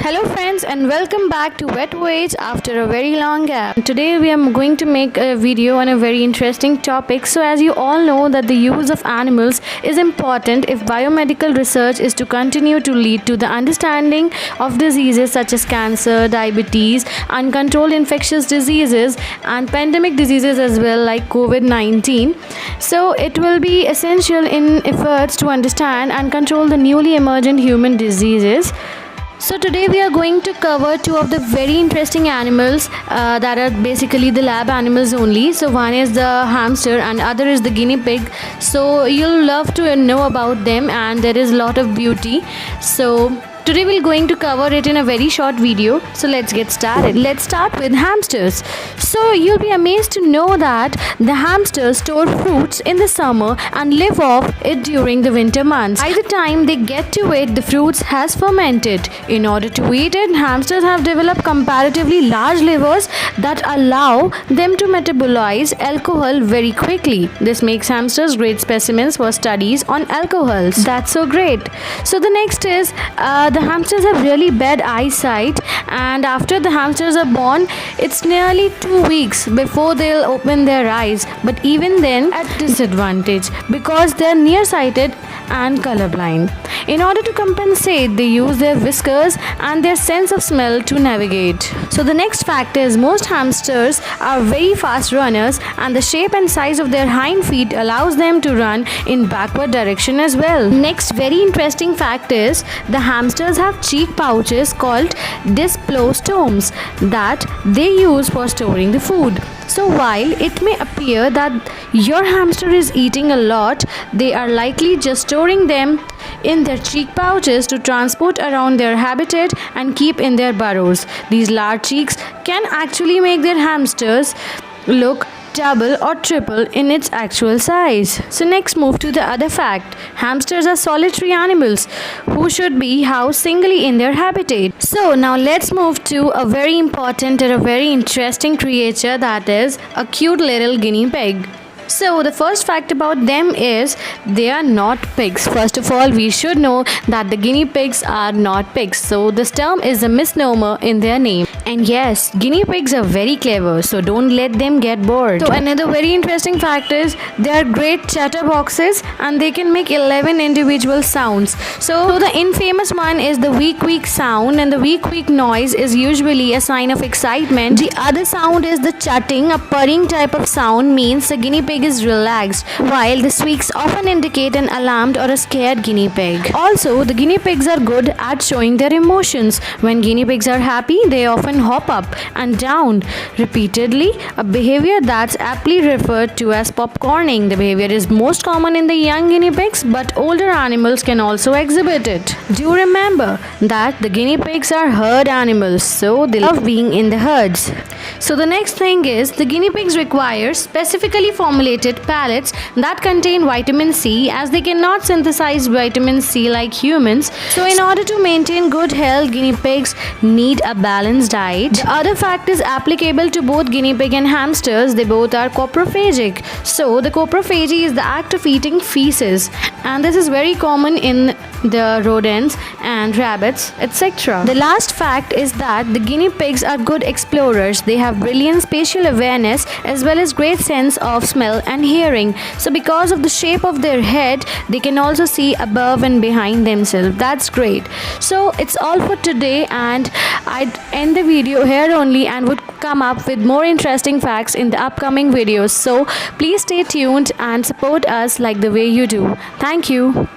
Hello friends and welcome back to Wet Voyage after a very long gap. Today we are going to make a video on a very interesting topic. So as you all know that the use of animals is important if biomedical research is to continue to lead to the understanding of diseases such as cancer, diabetes, uncontrolled infectious diseases and pandemic diseases as well like COVID-19. So it will be essential in efforts to understand and control the newly emergent human diseases. So today we are going to cover two of the very interesting animals that are basically the lab animals only. So one is the hamster and other is the guinea pig. So you'll love to know about them and there is a lot of beauty. So today we're going to cover it in a very short video. So let's get started. Let's start with hamsters. So you'll be amazed to know that the hamsters store fruits in the summer and live off it during the winter months. By the time they get to it, the fruits has fermented. In order to eat it, hamsters have developed comparatively large livers that allow them to metabolize alcohol very quickly. This makes hamsters great specimens for studies on alcohols. That's so great. So the next is the hamsters have really bad eyesight, and after the hamsters are born, it's nearly 2 weeks before they'll open their eyes, but even then at disadvantage because they're nearsighted and colorblind. In order to compensate, they use their whiskers and their sense of smell to navigate. So the next fact is most hamsters are very fast runners and the shape and size of their hind feet allows them to run in backward direction as well. Next very interesting fact is the hamsters have cheek pouches called dysplostomes that they use for storing the food. So while it may appear that your hamster is eating a lot, they are likely just storing them in their cheek pouches to transport around their habitat and keep in their burrows. These large cheeks can actually make their hamsters look double or triple in its actual size. So next move to the other fact. Hamsters are solitary animals who should be housed singly in their habitat. So now let's move to a very important and a very interesting creature, that is a cute little guinea pig. So the first fact about them is they are not pigs. First of all, we should know that the guinea pigs are not pigs. So this term is a misnomer in their name. And yes, guinea pigs are very clever, so don't let them get bored. So another very interesting fact is they are great chatterboxes and they can make 11 individual sounds. So the infamous one is the weak weak sound, and the weak weak noise is usually a sign of excitement. The other sound is the chatting, a purring type of sound means the guinea pig is relaxed, while the squeaks often indicate an alarmed or a scared guinea pig. Also, the guinea pigs are good at showing their emotions. When guinea pigs are happy, they often hop up and down repeatedly, a behavior that's aptly referred to as popcorning. The behavior is most common in the young guinea pigs, but older animals can also exhibit it. Do remember that the guinea pigs are herd animals, so they love being in the herds. So the next thing is the guinea pigs require specifically formulated pellets that contain vitamin C, as they cannot synthesize vitamin C like humans. So in order to maintain good health, guinea pigs need a balanced diet. The other fact is applicable to both guinea pig and hamsters. They both are coprophagic. So the coprophagy is the act of eating feces, and this is very common in the rodents and rabbits, etc. The last fact is that the guinea pigs are good explorers. They have brilliant spatial awareness as well as great sense of smell and hearing. So because of the shape of their head, they can also see above and behind themselves. That's great. So it's all for today, and I'd end the video here only and would come up with more interesting facts in the upcoming videos. So please stay tuned and support us like the way you do. Thank you.